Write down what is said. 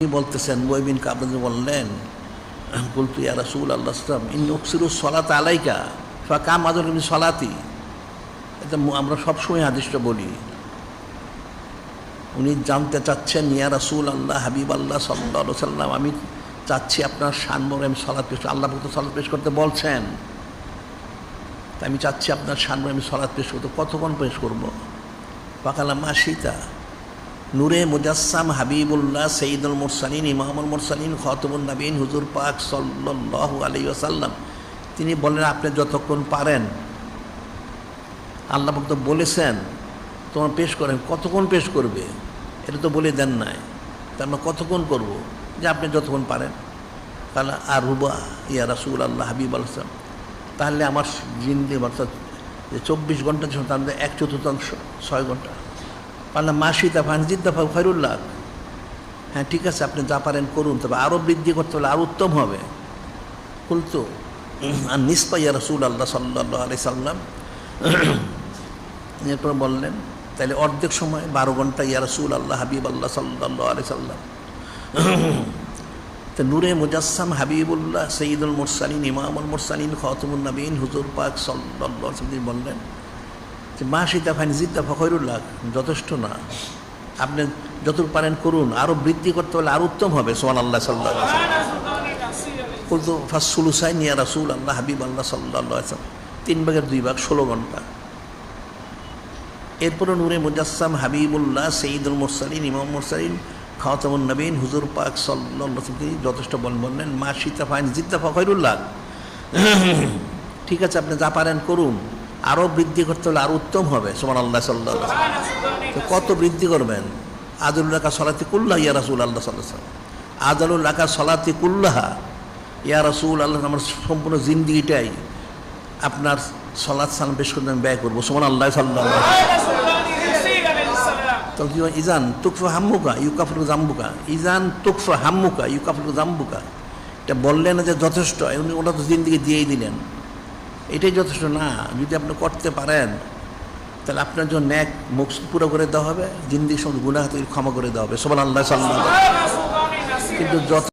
বলতেছেন উবাই বিন কাব বললেন, বলতু ইয়া রাসূলুল্লাহ সাল্লাল্লাহু আলাইহি ওয়াসাল্লাম উকসিরু সলাত আলাইকা ফাকাম আযরু মিন সলাতি। এটা আমরা সবসময় হাদিসটা বলি। উনি জানতে চাচ্ছেন, ইয়া রাসূলুল্লাহ হাবিবাল্লাহ সাল্লাল্লাহু আলাইহি ওয়াসাল্লাম, আমি চাচ্ছি আপনার শানমরে আমি সলাত পেশ, আল্লাহ ভক্ত সলাত পেশ করতে বলছেন, তাই আমি চাচ্ছি আপনার শানমরে আমি সলাত পেশ করতে, কতক্ষণ পেশ করবো? ফাকালা মা শিতা। নূরে মুজাসসাম হাবিবুল্লাহ সঈদুল মুরসালিন ইমামুল মুরসালিন খাতামুন নবীন হুজুর পাক সাল্লাল্লাহু আলাইহি ওয়াসাল্লাম, তিনি বলেন আপনি যতক্ষণ পারেন, আল্লাহ ভক্ত বলেছেন তোমার পেশ করেন। কতক্ষণ পেশ করবে এটা তো বলে দেন নাই, তার মানে কতক্ষণ করবো? যে আপনি যতক্ষণ পারেন। তাহলে আর রুবা ইয়া রাসূলুল্লাহ হাবিব আলাইহিস সালাম, তাহলে আমার জিন্দি অর্থাৎ যে 24 ঘন্টা ছিল তার মধ্যে 1/4 6 ঘন্টা। পারলাম মাসিদা ফানজিদ্দা খৈরুল্লাহ, হ্যাঁ ঠিক আছে আপনি যা পারেন করুন, তবে আরও বৃদ্ধি করতে হলে আরও উত্তম হবে। কুলতু আর নিসফা ইয়া রাসূলুল্লাহ সাল্লাল্লাহু আলাইহি সাল্লাম। এরপর বললেন তাহলে অর্ধেক সময় 12 ঘন্টা ইয়া রাসূলুল্লাহ হাবিবাল্লাহ সাল্লাল্লাহু আলাইহি সাল্লাম। তো নূরে মুজাসসাম হাবিবুল্লাহ সঈদুল মুরসালিন ইমামুল মুরসালিন খাতামুন নবীন হুজুর পাক সাল্লাল্লাহু আলাইহি ওয়াসাল্লাম বললেন যে মাসিদা ফানজিদ্দা খৈরুল্লাহ, যথেষ্ট না, আপনি যতটুকু পারেন করুন, আরও বৃদ্ধি করতে হলে আরও উত্তম হবে। সুবহানাল্লাহ সাল্লাল্লাহু আলাইহি ওয়াসাল্লাম। বলতো ফাসসুলুসাইন ইয়া রাসূলুল্লাহ হাবিবাল্লাহ সাল্লাল্লাহু আলাইহি ওয়াসাল্লাম, 3/2 16 ঘন্টা। এরপরে নূরে মুজাসসাম হাবিবুল্লাহ সঈদুল মুরসালিন ইমাম মুরসালিন খাতামুন নবীন হুজুর পাক সাল্লাল্লাহু আলাইহি ওয়াসাল্লাম তিনি যথেষ্ট বললেন মাসিদা ফানজিদ্দা খৈরুল্লাহ, ঠিক আছে আপনি যা পারেন করুন, আরও বৃদ্ধি করতে হলে আরও উত্তম হবে। সুবহানাল্লাহ সাল্লাল্লাহু আলাইহি ওয়াসাল্লাম। তো কত বৃদ্ধি করবেন? আদালুল লাকা সলাতি কুল্লাহ ইয়া রাসূলুল্লাহ সাল্লাল্লাহু আলাইহি ওয়াসাল্লাম, আদালুল লাকা সলাতি কুল্লাহা ইয়া রাসূলুল্লাহ, আমার সম্পূর্ণ জিন্দেগিটাই আপনার সলাত সালাম পেশ করতে আমি ব্যয় করবো। সুবহানাল্লাহ সাল্লাল্লাহু আলাইহি ওয়াসাল্লাম। তো কি ইজান তুকফা হাম্মুকা ইউকাফিরু জাম্বুকা, ইজান তুকফা হাম্মুকা ইউকাফিরু জাম্বুকা, এটা বললেন না যে যথেষ্ট, উনি ওটা তো জিন্দেগি দিয়েই দিলেন, এটাই যথেষ্ট না। যদি আপনি করতে পারেন তাহলে আপনার জন্য ন্যাক মুকসুদ পুরো করে দেওয়া হবে, জিন্দির সঙ্গে গুনাহ থেকে ক্ষমা করে দেওয়া হবে। সুবহানাল্লাহ সাল্লাল্লাহু আলাইহি ওয়াসাল্লাম। কিন্তু যত